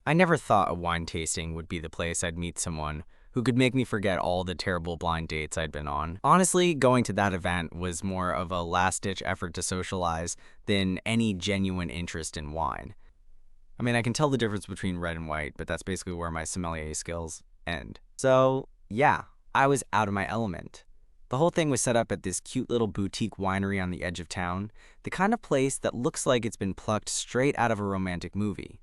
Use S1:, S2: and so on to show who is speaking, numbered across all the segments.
S1: I never thought a wine tasting would be the place I'd meet someone who could make me forget all the terrible blind dates I'd been on. Honestly, going to that event was more of a last-ditch effort to socialize than any genuine interest in wine. I mean, I can tell the difference between red and white, but that's basically where my sommelier skills end. So, yeah, I was out of my element. The whole thing was set up at this cute little boutique winery on the edge of town, the kind of place that looks like it's been plucked straight out of a romantic movie.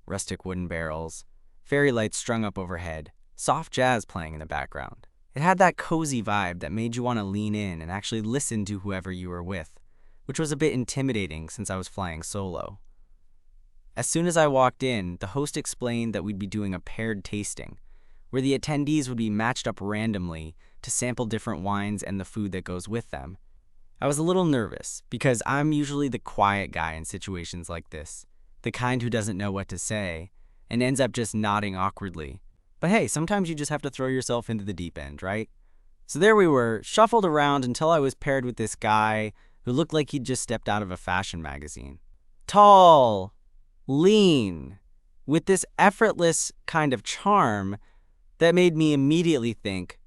S1: Rustic wooden barrels, fairy lights strung up overhead, soft jazz playing in the background. It had that cozy vibe that made you want to lean in and actually listen to whoever you were with, which was a bit intimidating since I was flying solo. As soon as I walked in, the host explained that we'd be doing a paired tasting, where the attendees would be matched up randomly to sample different wines and the food that goes with them. I was a little nervous because I'm usually the quiet guy in situations like this, the kind who doesn't know what to say and ends up just nodding awkwardly. But hey, sometimes you just have to throw yourself into the deep end, right? So there we were, shuffled around until I was paired with this guy who looked like he'd just stepped out of a fashion magazine. Tall, lean, with this effortless kind of charm that made me immediately think,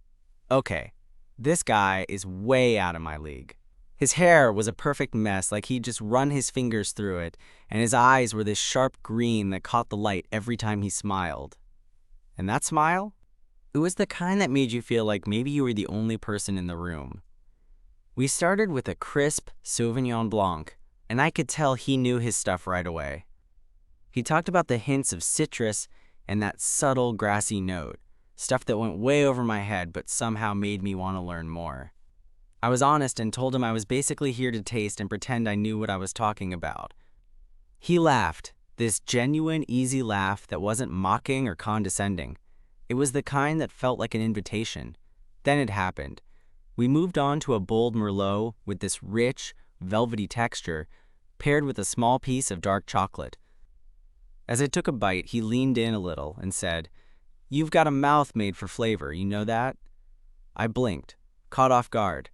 S1: okay, this guy is way out of my league. His hair was a perfect mess, like he'd just run his fingers through it, and his eyes were this sharp green that caught the light every time he smiled. And that smile? It was the kind that made you feel like maybe you were the only person in the room. We started with a crisp Sauvignon Blanc, and I could tell he knew his stuff right away. He talked about the hints of citrus and that subtle grassy note, stuff that went way over my head but somehow made me want to learn more. I was honest and told him I was basically here to taste and pretend I knew what I was talking about. He laughed, this genuine, easy laugh that wasn't mocking or condescending. It was the kind that felt like an invitation. Then it happened. We moved on to a bold Merlot with this rich, velvety texture, paired with a small piece of dark chocolate. As I took a bite, he leaned in a little and said, "You've got a mouth made for flavor, you know that?" I blinked, caught off guard.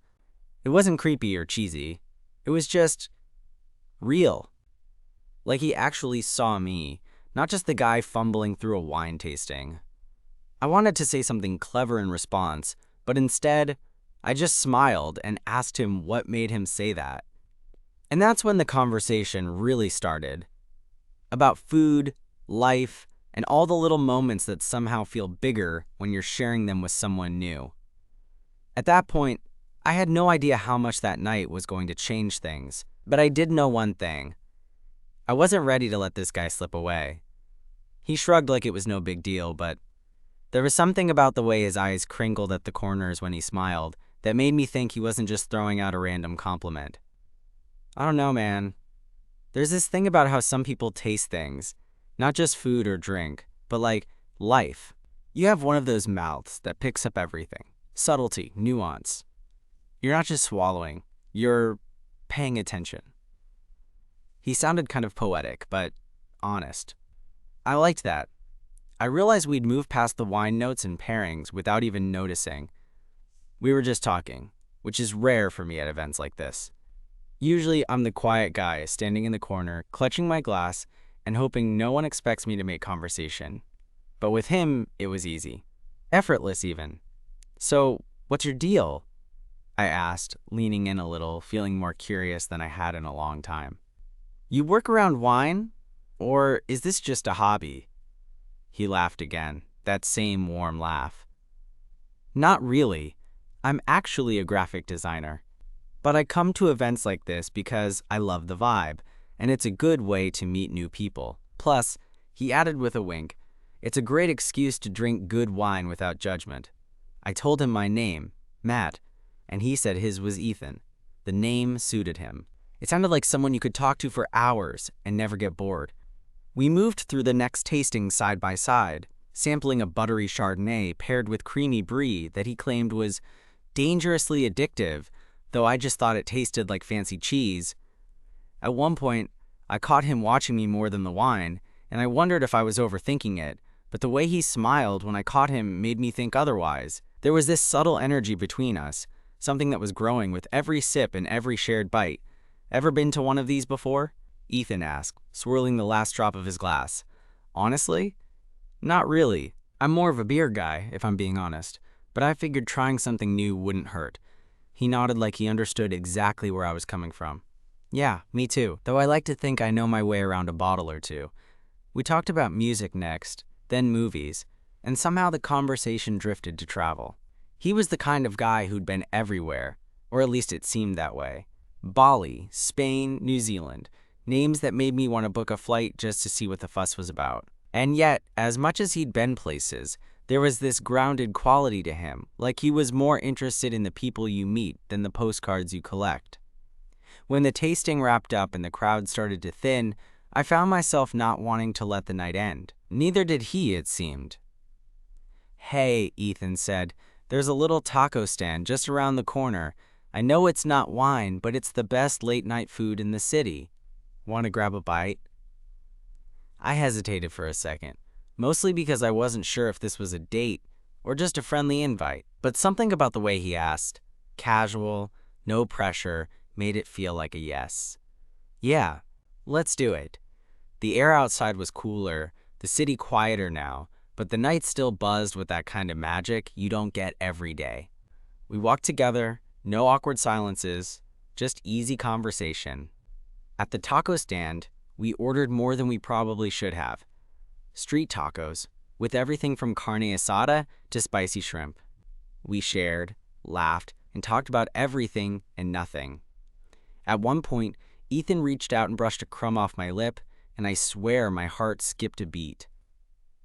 S1: It wasn't creepy or cheesy. It was just real. Like he actually saw me, not just the guy fumbling through a wine tasting. I wanted to say something clever in response, but instead, I just smiled and asked him what made him say that. And that's when the conversation really started. About food, life, and all the little moments that somehow feel bigger when you're sharing them with someone new. At that point, I had no idea how much that night was going to change things, but I did know one thing. I wasn't ready to let this guy slip away. He shrugged like it was no big deal, but there was something about the way his eyes crinkled at the corners when he smiled that made me think he wasn't just throwing out a random compliment. I don't know, man. There's this thing about how some people taste things, not just food or drink, but like life. You have one of those mouths that picks up everything. Subtlety, nuance. You're not just swallowing, you're paying attention. He sounded kind of poetic, but honest. I liked that. I realized we'd moved past the wine notes and pairings without even noticing. We were just talking, which is rare for me at events like this. Usually, I'm the quiet guy standing in the corner, clutching my glass, and hoping no one expects me to make conversation. But with him, it was easy. Effortless, even. "So, what's your deal?" I asked, leaning in a little, feeling more curious than I had in a long time. "You work around wine? Or is this just a hobby?" He laughed again, that same warm laugh. "Not really. I'm actually a graphic designer. But I come to events like this because I love the vibe, and it's a good way to meet new people. Plus," he added with a wink, "it's a great excuse to drink good wine without judgment." I told him my name, Matt, and he said his was Ethan. The name suited him. It sounded like someone you could talk to for hours and never get bored. We moved through the next tasting side by side, sampling a buttery Chardonnay paired with creamy brie that he claimed was dangerously addictive, though I just thought it tasted like fancy cheese. At one point, I caught him watching me more than the wine, and I wondered if I was overthinking it, but the way he smiled when I caught him made me think otherwise. There was this subtle energy between us, something that was growing with every sip and every shared bite. "Ever been to one of these before?" Ethan asked, swirling the last drop of his glass. "Honestly, Not really. I'm more of a beer guy, if I'm being honest, but I figured trying something new wouldn't hurt. He nodded like he understood exactly where I was coming from. Yeah, me too, though I like to think I know my way around a bottle or two. We talked about music next, then movies, and somehow the conversation drifted to travel. He was the kind of guy who'd been everywhere, or at least it seemed that way. Bali, Spain, New Zealand, names that made me want to book a flight just to see what the fuss was about. And yet, as much as he'd been places, there was this grounded quality to him, like he was more interested in the people you meet than the postcards you collect. When the tasting wrapped up and the crowd started to thin, I found myself not wanting to let the night end. Neither did he, it seemed. "Hey," Ethan said, "there's a little taco stand just around the corner. I know it's not wine, but it's the best late-night food in the city. Want to grab a bite?" I hesitated for a second, mostly because I wasn't sure if this was a date or just a friendly invite, but something about the way he asked, casual, no pressure, made it feel like a yes. Yeah, let's do it. The air outside was cooler, the city quieter now, but the night still buzzed with that kind of magic you don't get every day. We walked together, no awkward silences, just easy conversation. At the taco stand, we ordered more than we probably should have. Street tacos, with everything from carne asada to spicy shrimp. We shared, laughed, and talked about everything and nothing. At one point, Ethan reached out and brushed a crumb off my lip, and I swear my heart skipped a beat.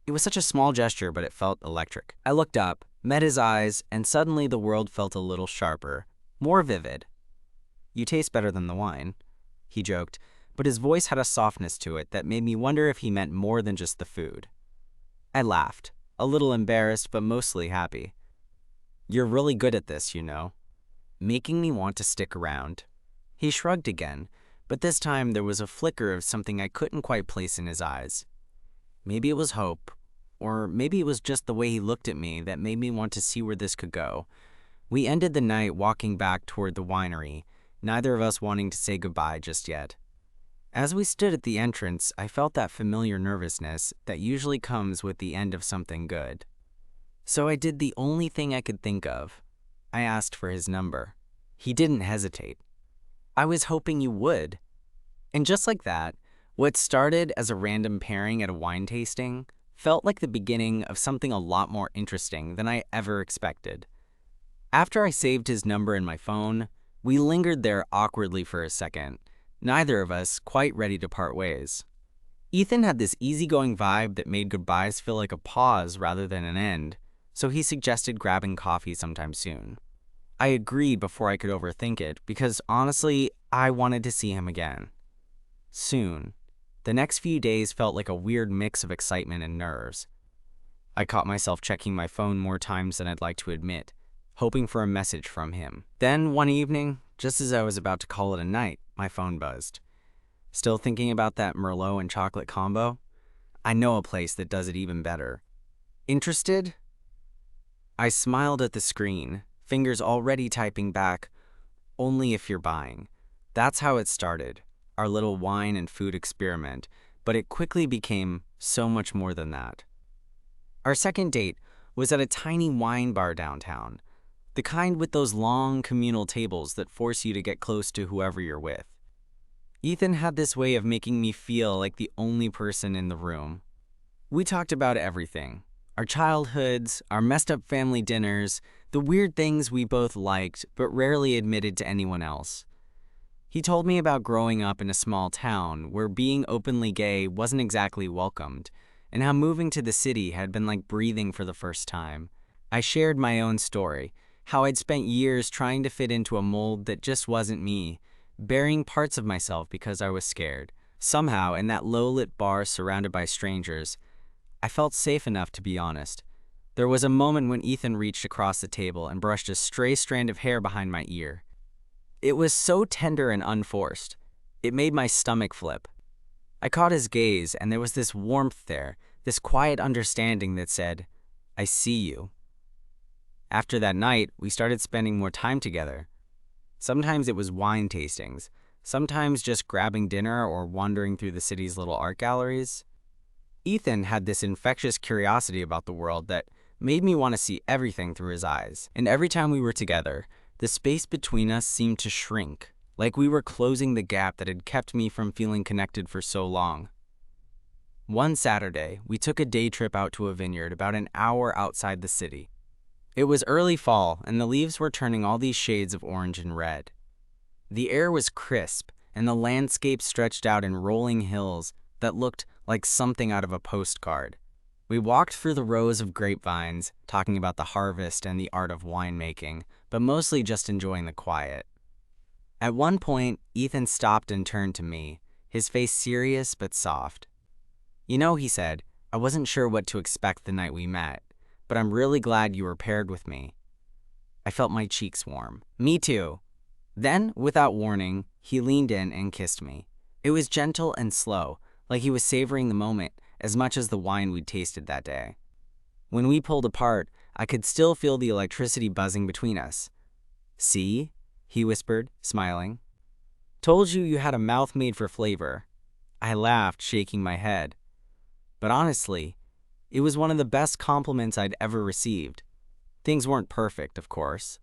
S1: It was such a small gesture, but it felt electric. I looked up, met his eyes, and suddenly the world felt a little sharper, more vivid. "You taste better than the wine," he joked, but his voice had a softness to it that made me wonder if he meant more than just the food. I laughed, a little embarrassed but mostly happy. "You're really good at this, you know," making me want to stick around. He shrugged again, but this time there was a flicker of something I couldn't quite place in his eyes. Maybe it was hope, or maybe it was just the way he looked at me that made me want to see where this could go. We ended the night walking back toward the winery, neither of us wanting to say goodbye just yet. As we stood at the entrance, I felt that familiar nervousness that usually comes with the end of something good. So I did the only thing I could think of. I asked for his number. He didn't hesitate. "I was hoping you would." And just like that, what started as a random pairing at a wine tasting felt like the beginning of something a lot more interesting than I ever expected. After I saved his number in my phone, we lingered there awkwardly for a second, neither of us quite ready to part ways. Ethan had this easygoing vibe that made goodbyes feel like a pause rather than an end, so he suggested grabbing coffee sometime soon. I agreed before I could overthink it because honestly, I wanted to see him again. Soon. The next few days felt like a weird mix of excitement and nerves. I caught myself checking my phone more times than I'd like to admit, hoping for a message from him. Then one evening, just as I was about to call it a night, my phone buzzed. "Still thinking about that Merlot and chocolate combo? I know a place that does it even better. Interested?" I smiled at the screen, fingers already typing back, "Only if you're buying." That's how it started, our little wine and food experiment, but it quickly became so much more than that. Our second date was at a tiny wine bar downtown, the kind with those long communal tables that force you to get close to whoever you're with. Ethan had this way of making me feel like the only person in the room. We talked about everything. Our childhoods, our messed up family dinners, the weird things we both liked but rarely admitted to anyone else. He told me about growing up in a small town where being openly gay wasn't exactly welcomed, and how moving to the city had been like breathing for the first time. I shared my own story, how I'd spent years trying to fit into a mold that just wasn't me, burying parts of myself because I was scared. Somehow, in that low-lit bar surrounded by strangers, I felt safe enough to be honest. There was a moment when Ethan reached across the table and brushed a stray strand of hair behind my ear. It was so tender and unforced. It made my stomach flip. I caught his gaze, and there was this warmth there, this quiet understanding that said, "I see you." After that night, we started spending more time together. Sometimes it was wine tastings, sometimes just grabbing dinner or wandering through the city's little art galleries. Ethan had this infectious curiosity about the world that made me want to see everything through his eyes. And every time we were together, the space between us seemed to shrink, like we were closing the gap that had kept me from feeling connected for so long. One Saturday, we took a day trip out to a vineyard about an hour outside the city. It was early fall, and the leaves were turning all these shades of orange and red. The air was crisp, and the landscape stretched out in rolling hills that looked like something out of a postcard. We walked through the rows of grapevines, talking about the harvest and the art of winemaking, but mostly just enjoying the quiet. At one point, Ethan stopped and turned to me, his face serious but soft. "You know," he said, "I wasn't sure what to expect the night we met, but I'm really glad you were paired with me." I felt my cheeks warm. "Me too." Then, without warning, he leaned in and kissed me. It was gentle and slow, like he was savoring the moment as much as the wine we'd tasted that day. When we pulled apart, I could still feel the electricity buzzing between us. "See?" he whispered, smiling. "Told you you had a mouth made for flavor." I laughed, shaking my head. But honestly, it was one of the best compliments I'd ever received. Things weren't perfect, of course.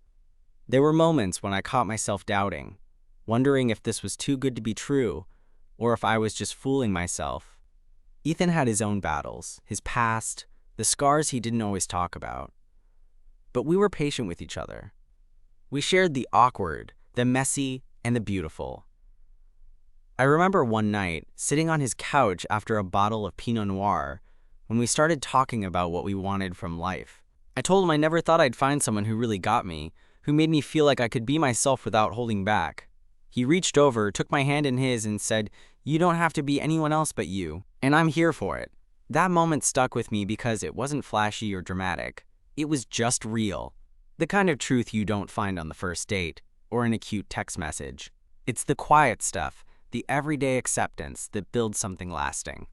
S1: There were moments when I caught myself doubting, wondering if this was too good to be true, or if I was just fooling myself. Ethan had his own battles, his past, the scars he didn't always talk about. But we were patient with each other. We shared the awkward, the messy, and the beautiful. I remember one night, sitting on his couch after a bottle of Pinot Noir, when we started talking about what we wanted from life. I told him I never thought I'd find someone who really got me, who made me feel like I could be myself without holding back. He reached over, took my hand in his, and said, "You don't have to be anyone else but you, and I'm here for it." That moment stuck with me because it wasn't flashy or dramatic. It was just real. The kind of truth you don't find on the first date, or in a cute text message. It's the quiet stuff, the everyday acceptance that builds something lasting.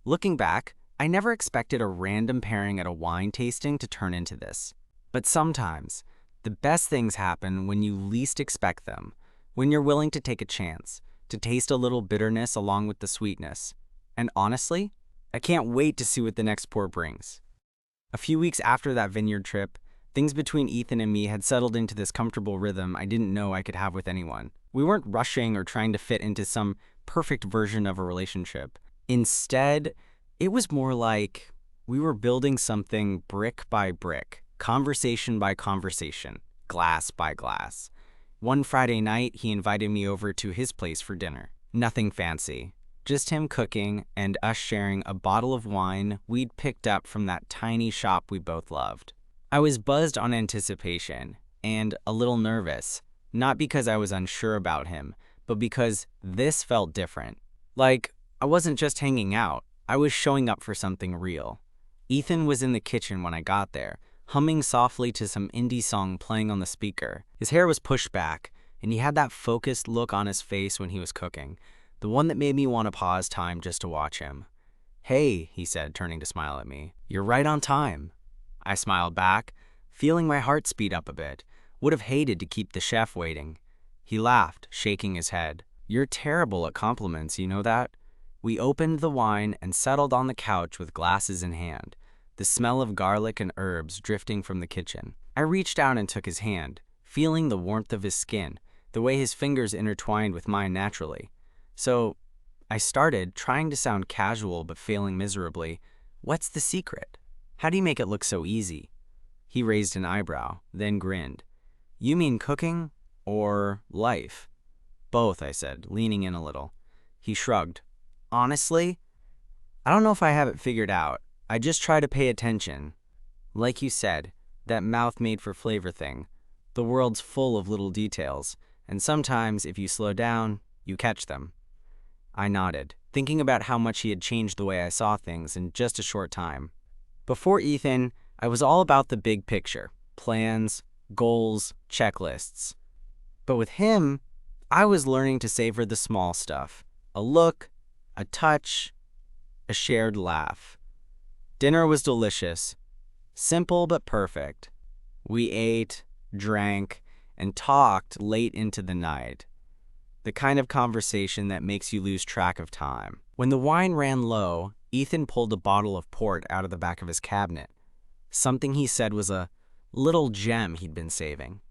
S1: Looking back, I never expected a random pairing at a wine tasting to turn into this. But sometimes, the best things happen when you least expect them, when you're willing to take a chance, to taste a little bitterness along with the sweetness. And honestly, I can't wait to see what the next pour brings. A few weeks after that vineyard trip, things between Ethan and me had settled into this comfortable rhythm I didn't know I could have with anyone. We weren't rushing or trying to fit into some perfect version of a relationship. Instead, it was more like we were building something brick by brick, conversation by conversation, glass by glass. One Friday night, he invited me over to his place for dinner. Nothing fancy, just him cooking and us sharing a bottle of wine we'd picked up from that tiny shop we both loved. I was buzzed on anticipation and a little nervous, not because I was unsure about him, but because this felt different. Like, I wasn't just hanging out, I was showing up for something real. Ethan was in the kitchen when I got there, humming softly to some indie song playing on the speaker. His hair was pushed back, and he had that focused look on his face when he was cooking, the one that made me want to pause time just to watch him. "Hey," he said, turning to smile at me. "You're right on time." I smiled back, feeling my heart speed up a bit. Would have hated to keep the chef waiting. He laughed, shaking his head. "You're terrible at compliments, you know that?" We opened the wine and settled on the couch with glasses in hand, the smell of garlic and herbs drifting from the kitchen. I reached out and took his hand, feeling the warmth of his skin, the way his fingers intertwined with mine naturally. So I started, trying to sound casual but failing miserably. "What's the secret? How do you make it look so easy?" He raised an eyebrow, then grinned. "You mean cooking or life?" "Both," I said, leaning in a little. He shrugged. "Honestly, I don't know if I have it figured out. I just try to pay attention. Like you said, that mouth made for flavor thing. The world's full of little details, and sometimes if you slow down, you catch them." I nodded, thinking about how much he had changed the way I saw things in just a short time. Before Ethan, I was all about the big picture, plans, goals, checklists. But with him, I was learning to savor the small stuff. A look, a touch, a shared laugh. Dinner was delicious, simple but perfect. We ate, drank, and talked late into the night. The kind of conversation that makes you lose track of time. When the wine ran low, Ethan pulled a bottle of port out of the back of his cabinet. Something he said was a little gem he'd been saving.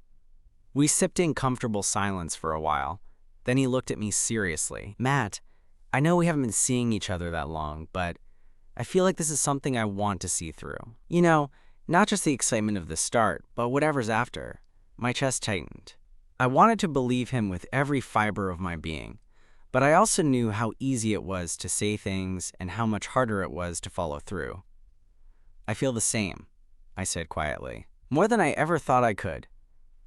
S1: We sipped in comfortable silence for a while. Then he looked at me seriously. "Matt, I know we haven't been seeing each other that long, but I feel like this is something I want to see through. You know, not just the excitement of the start, but whatever's after." My chest tightened. I wanted to believe him with every fiber of my being, but I also knew how easy it was to say things and how much harder it was to follow through. "I feel the same," I said quietly. More than I ever thought I could.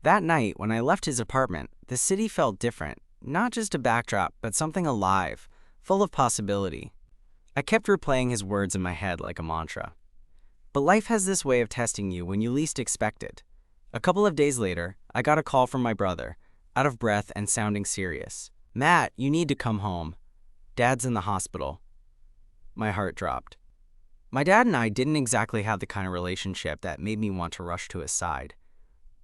S1: That night, when I left his apartment, the city felt different. Not just a backdrop, but something alive, full of possibility. I kept replaying his words in my head like a mantra. But life has this way of testing you when you least expect it. A couple of days later, I got a call from my brother, out of breath and sounding serious. "Matt, you need to come home. Dad's in the hospital." My heart dropped. My dad and I didn't exactly have the kind of relationship that made me want to rush to his side.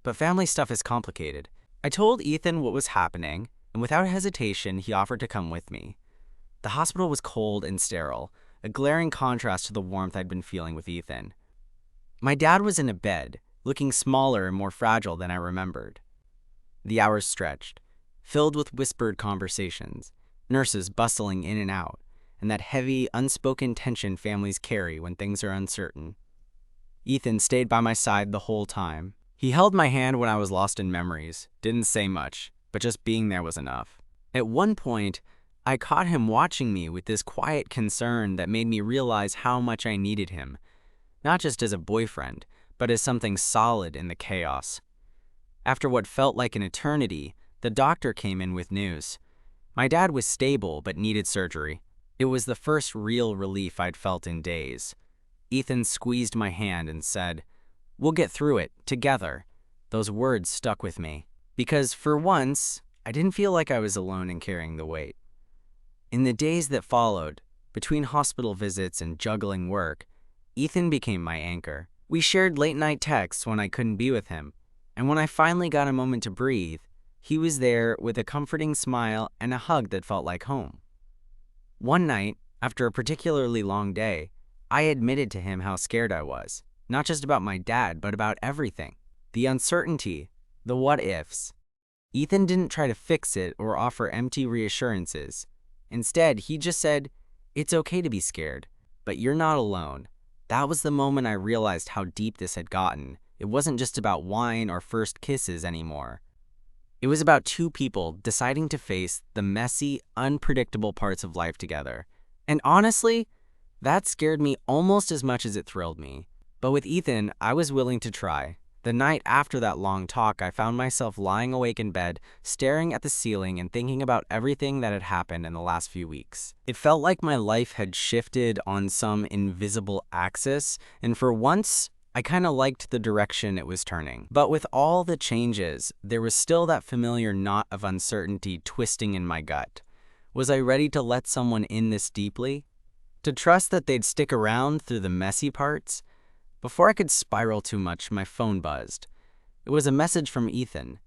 S1: But family stuff is complicated. I told Ethan what was happening, and without hesitation, he offered to come with me. The hospital was cold and sterile, a glaring contrast to the warmth I'd been feeling with Ethan. My dad was in a bed, looking smaller and more fragile than I remembered. The hours stretched, filled with whispered conversations, nurses bustling in and out, and that heavy, unspoken tension families carry when things are uncertain. Ethan stayed by my side the whole time. He held my hand when I was lost in memories, didn't say much, but just being there was enough. At one point, I caught him watching me with this quiet concern that made me realize how much I needed him, not just as a boyfriend, but as something solid in the chaos. After what felt like an eternity, the doctor came in with news. My dad was stable but needed surgery. It was the first real relief I'd felt in days. Ethan squeezed my hand and said, "We'll get through it, together." Those words stuck with me, because for once, I didn't feel like I was alone in carrying the weight. In the days that followed, between hospital visits and juggling work, Ethan became my anchor. We shared late-night texts when I couldn't be with him, and when I finally got a moment to breathe, he was there with a comforting smile and a hug that felt like home. One night, after a particularly long day, I admitted to him how scared I was, not just about my dad, but about everything. The uncertainty, the what-ifs. Ethan didn't try to fix it or offer empty reassurances. Instead, he just said, "It's okay to be scared, but you're not alone." That was the moment I realized how deep this had gotten. It wasn't just about wine or first kisses anymore. It was about two people deciding to face the messy, unpredictable parts of life together. And honestly, that scared me almost as much as it thrilled me. But with Ethan, I was willing to try. The night after that long talk, I found myself lying awake in bed, staring at the ceiling and thinking about everything that had happened in the last few weeks. It felt like my life had shifted on some invisible axis, and for once, I kind of liked the direction it was turning. But with all the changes, there was still that familiar knot of uncertainty twisting in my gut. Was I ready to let someone in this deeply? To trust that they'd stick around through the messy parts? Before I could spiral too much, my phone buzzed. It was a message from Ethan.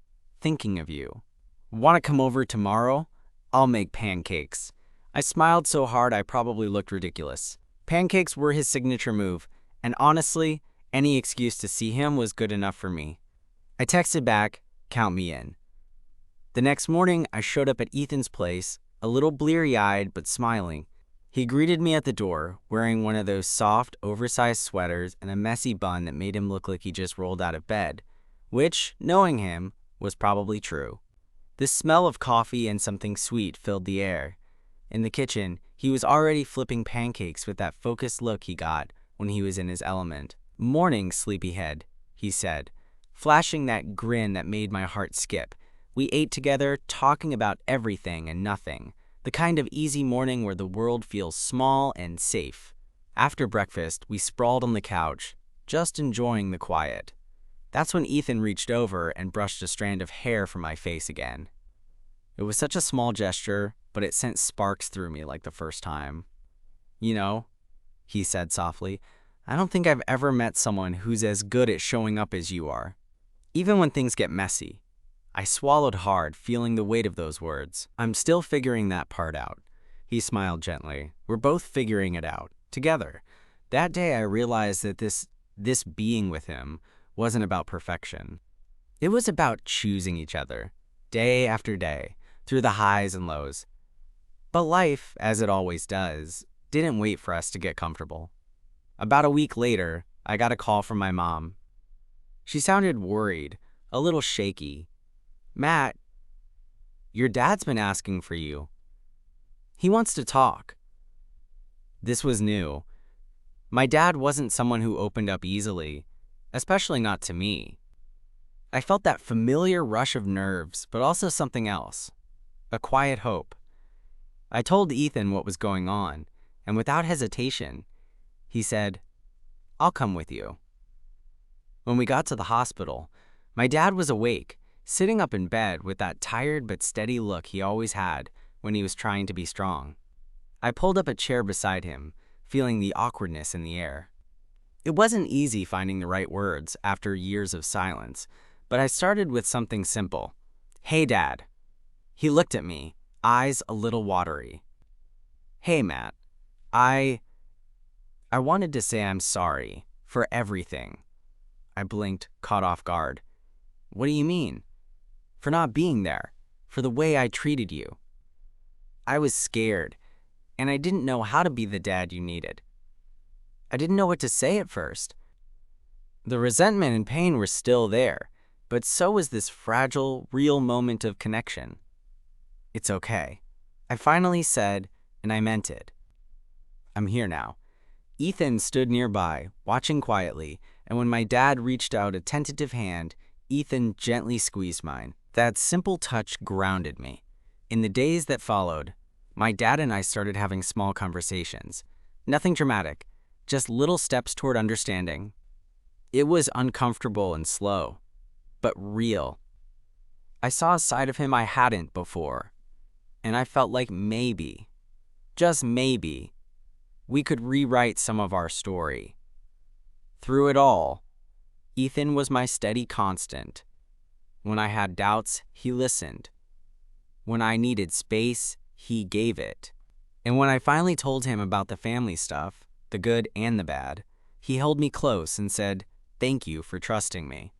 S1: "Thinking of you. Want to come over tomorrow? I'll make pancakes." I smiled so hard I probably looked ridiculous. Pancakes were his signature move, and honestly, any excuse to see him was good enough for me. I texted back, "Count me in." The next morning, I showed up at Ethan's place, a little bleary-eyed but smiling. He greeted me at the door, wearing one of those soft, oversized sweaters and a messy bun that made him look like he just rolled out of bed, which, knowing him, was probably true. The smell of coffee and something sweet filled the air. In the kitchen, he was already flipping pancakes with that focused look he got when he was in his element. "Morning, sleepyhead," he said, flashing that grin that made my heart skip. We ate together, talking about everything and nothing. The kind of easy morning where the world feels small and safe. After breakfast, we sprawled on the couch, just enjoying the quiet. That's when Ethan reached over and brushed a strand of hair from my face again. It was such a small gesture, but it sent sparks through me like the first time. "You know," he said softly, "I don't think I've ever met someone who's as good at showing up as you are, even when things get messy." I swallowed hard, feeling the weight of those words. "I'm still figuring that part out." He smiled gently. "We're both figuring it out. together. That day I realized that this being with him wasn't about perfection. It was about choosing each other, day after day, through the highs and lows. But life, as it always does, didn't wait for us to get comfortable. About a week later, I got a call from my mom. She sounded worried, a little shaky. "Matt, your dad's been asking for you. He wants to talk." This was new. My dad wasn't someone who opened up easily, especially not to me. I felt that familiar rush of nerves, but also something else, a quiet hope. I told Ethan what was going on, and without hesitation, he said, "I'll come with you." When we got to the hospital, my dad was awake, sitting up in bed with that tired but steady look he always had when he was trying to be strong. I pulled up a chair beside him, feeling the awkwardness in the air. It wasn't easy finding the right words after years of silence, but I started with something simple. "Hey, Dad." He looked at me, eyes a little watery. "Hey, Matt. I wanted to say I'm sorry for everything." I blinked, caught off guard. "What do you mean?" "For not being there, for the way I treated you." I was scared, and I didn't know how to be the dad you needed. I didn't know what to say at first. The resentment and pain were still there, but so was this fragile, real moment of connection. "It's okay," I finally said, and I meant it. "I'm here now." Ethan stood nearby, watching quietly, and when my dad reached out a tentative hand, Ethan gently squeezed mine. That simple touch grounded me. In the days that followed, my dad and I started having small conversations. Nothing dramatic, just little steps toward understanding. It was uncomfortable and slow, but real. I saw a side of him I hadn't before, and I felt like maybe, just maybe, we could rewrite some of our story. Through it all, Ethan was my steady constant. When I had doubts, he listened. When I needed space, he gave it. And when I finally told him about the family stuff, the good and the bad, he held me close and said, "Thank you for trusting me."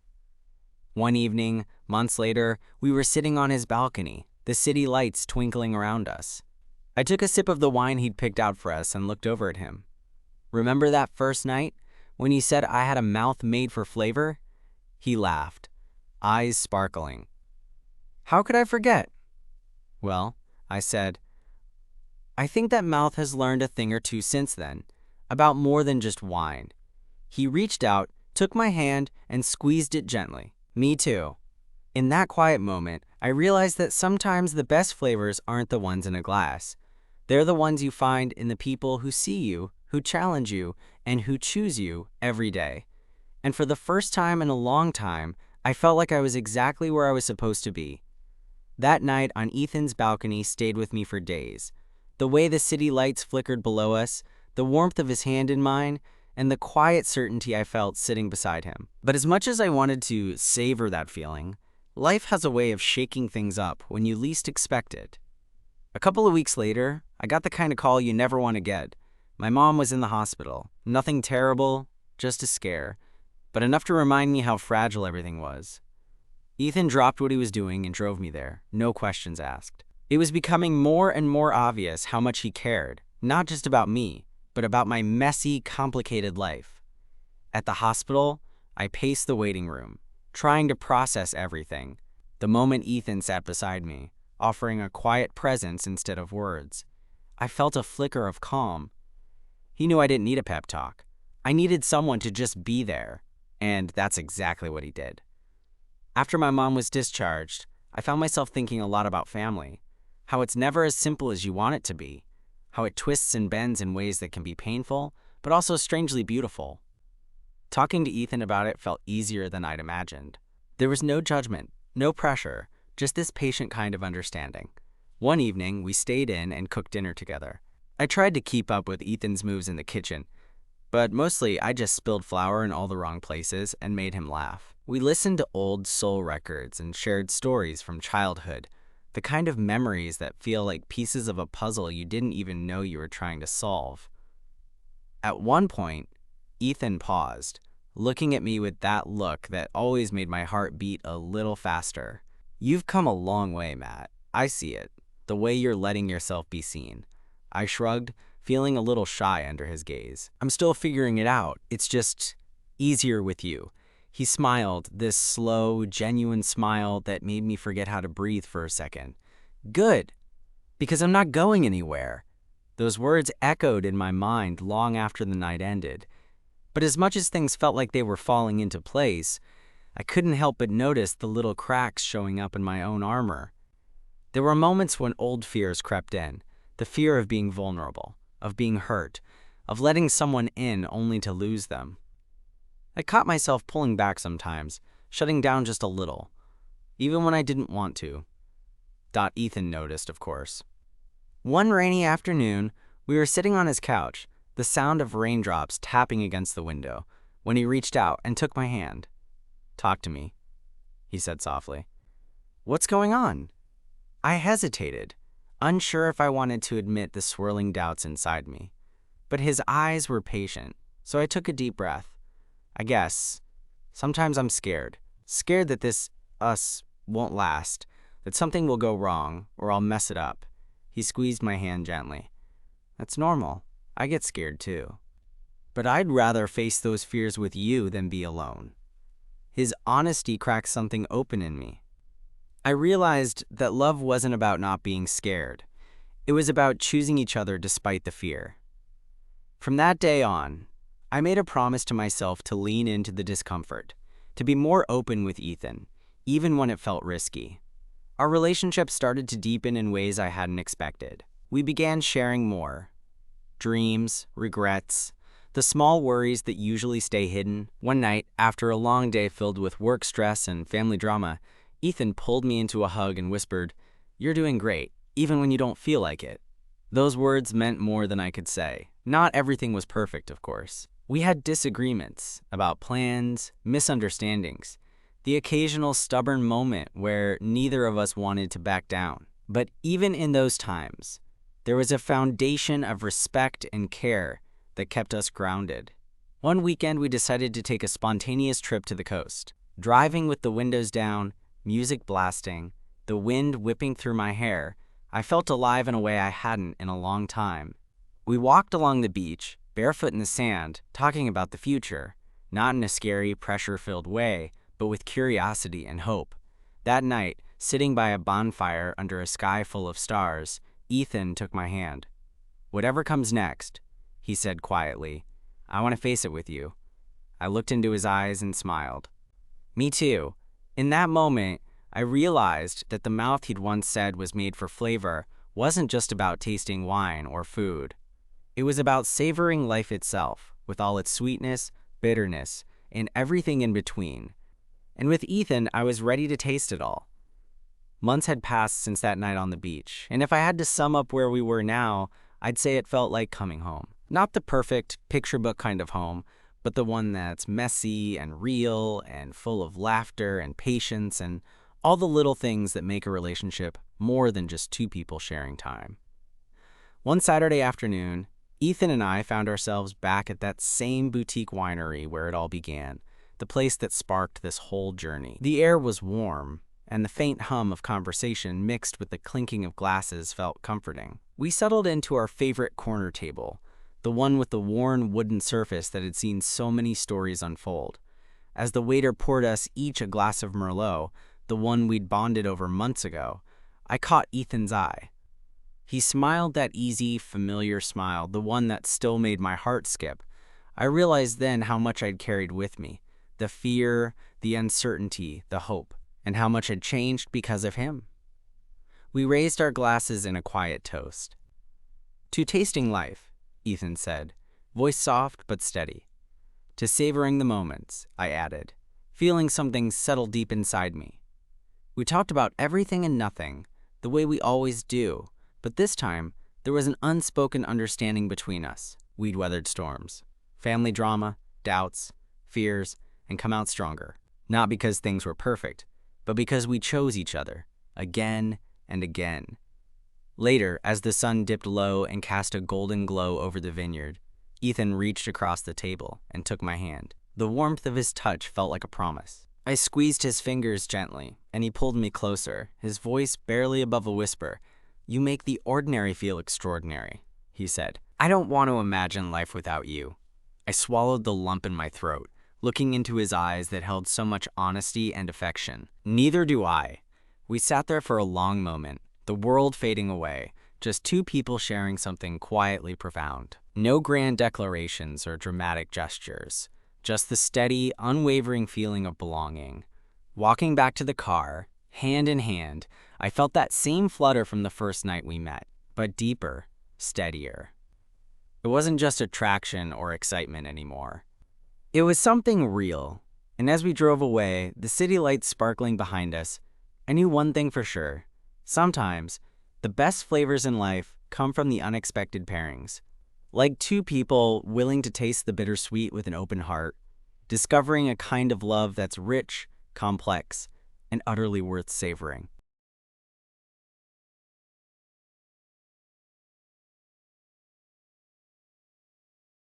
S1: One evening, months later, we were sitting on his balcony, the city lights twinkling around us. I took a sip of the wine he'd picked out for us and looked over at him. "Remember that first night when you said I had a mouth made for flavor?" He laughed, eyes sparkling. "How could I forget?" "Well," I said, "I think that mouth has learned a thing or two since then, about more than just wine." He reached out, took my hand, and squeezed it gently. Me too. In that quiet moment, I realized that sometimes the best flavors aren't the ones in a glass. They're the ones you find in the people who see you, who challenge you, and who choose you every day. And for the first time in a long time, I felt like I was exactly where I was supposed to be. That night on Ethan's balcony stayed with me for days. The way the city lights flickered below us, the warmth of his hand in mine, and the quiet certainty I felt sitting beside him. But as much as I wanted to savor that feeling, life has a way of shaking things up when you least expect it. A couple of weeks later, I got the kind of call you never want to get. My mom was in the hospital. Nothing terrible, just a scare, but enough to remind me how fragile everything was. Ethan dropped what he was doing and drove me there, no questions asked. It was becoming more and more obvious how much he cared, not just about me, but about my messy, complicated life. At the hospital, I paced the waiting room, trying to process everything. The moment Ethan sat beside me, offering a quiet presence instead of words, I felt a flicker of calm. He knew I didn't need a pep talk. I needed someone to just be there, and that's exactly what he did. After my mom was discharged, I found myself thinking a lot about family, how it's never as simple as you want it to be, how it twists and bends in ways that can be painful, but also strangely beautiful. Talking to Ethan about it felt easier than I'd imagined. There was no judgment, no pressure, just this patient kind of understanding. One evening, we stayed in and cooked dinner together. I tried to keep up with Ethan's moves in the kitchen, but mostly I just spilled flour in all the wrong places and made him laugh. We listened to old soul records and shared stories from childhood, the kind of memories that feel like pieces of a puzzle you didn't even know you were trying to solve. At one point, Ethan paused, looking at me with that look that always made my heart beat a little faster. "You've come a long way, Matt. I see it. The way you're letting yourself be seen." I shrugged, feeling a little shy under his gaze. "I'm still figuring it out. It's just easier with you." He smiled, this slow, genuine smile that made me forget how to breathe for a second. "Good, because I'm not going anywhere." Those words echoed in my mind long after the night ended. But as much as things felt like they were falling into place, I couldn't help but notice the little cracks showing up in my own armor. There were moments when old fears crept in, the fear of being vulnerable, of being hurt, of letting someone in only to lose them. I caught myself pulling back sometimes, shutting down just a little, even when I didn't want to. Ethan noticed, of course. One rainy afternoon, we were sitting on his couch, the sound of raindrops tapping against the window, when he reached out and took my hand. "Talk to me," he said softly. "What's going on?" I hesitated, unsure if I wanted to admit the swirling doubts inside me. But his eyes were patient, so I took a deep breath. "I guess. Sometimes I'm scared. Scared that this us won't last, that something will go wrong, or I'll mess it up." He squeezed my hand gently. "That's normal. I get scared too. But I'd rather face those fears with you than be alone." His honesty cracked something open in me. I realized that love wasn't about not being scared. It was about choosing each other despite the fear. From that day on, I made a promise to myself to lean into the discomfort, to be more open with Ethan, even when it felt risky. Our relationship started to deepen in ways I hadn't expected. We began sharing more. Dreams, regrets, the small worries that usually stay hidden. One night, after a long day filled with work stress and family drama, Ethan pulled me into a hug and whispered, "You're doing great, even when you don't feel like it." Those words meant more than I could say. Not everything was perfect, of course. We had disagreements about plans, misunderstandings, the occasional stubborn moment where neither of us wanted to back down. But even in those times, there was a foundation of respect and care that kept us grounded. One weekend, we decided to take a spontaneous trip to the coast. Driving with the windows down, music blasting, the wind whipping through my hair, I felt alive in a way I hadn't in a long time. We walked along the beach, barefoot in the sand, talking about the future, not in a scary, pressure-filled way, but with curiosity and hope. That night, sitting by a bonfire under a sky full of stars, Ethan took my hand. "Whatever comes next," he said quietly, "I want to face it with you." I looked into his eyes and smiled. Me too. In that moment, I realized that the mouth he'd once said was made for flavor wasn't just about tasting wine or food. It was about savoring life itself, with all its sweetness, bitterness, and everything in between. And with Ethan, I was ready to taste it all. Months had passed since that night on the beach, and if I had to sum up where we were now, I'd say it felt like coming home. Not the perfect, picture book kind of home, but the one that's messy and real and full of laughter and patience and all the little things that make a relationship more than just two people sharing time. One Saturday afternoon, Ethan and I found ourselves back at that same boutique winery where it all began, the place that sparked this whole journey. The air was warm, and the faint hum of conversation mixed with the clinking of glasses felt comforting. We settled into our favorite corner table, the one with the worn wooden surface that had seen so many stories unfold. As the waiter poured us each a glass of Merlot, the one we'd bonded over months ago, I caught Ethan's eye. He smiled that easy, familiar smile, the one that still made my heart skip. I realized then how much I'd carried with me, the fear, the uncertainty, the hope, and how much had changed because of him. We raised our glasses in a quiet toast. "To tasting life," Ethan said, voice soft but steady. "To savoring the moments," I added, feeling something settle deep inside me. We talked about everything and nothing, the way we always do, but this time, there was an unspoken understanding between us. We'd weathered storms, family drama, doubts, fears, and come out stronger. Not because things were perfect, but because we chose each other, again and again. Later, as the sun dipped low and cast a golden glow over the vineyard, Ethan reached across the table and took my hand. The warmth of his touch felt like a promise. I squeezed his fingers gently, and he pulled me closer, his voice barely above a whisper. "You make the ordinary feel extraordinary," he said. "I don't want to imagine life without you." I swallowed the lump in my throat, looking into his eyes that held so much honesty and affection. "Neither do I." We sat there for a long moment, the world fading away, just two people sharing something quietly profound. No grand declarations or dramatic gestures, just the steady, unwavering feeling of belonging. Walking back to the car, hand in hand, I felt that same flutter from the first night we met, but deeper, steadier. It wasn't just attraction or excitement anymore. It was something real, and as we drove away, the city lights sparkling behind us, I knew one thing for sure. Sometimes, the best flavors in life come from the unexpected pairings. Like two people willing to taste the bittersweet with an open heart, discovering a kind of love that's rich, complex, and utterly worth savoring.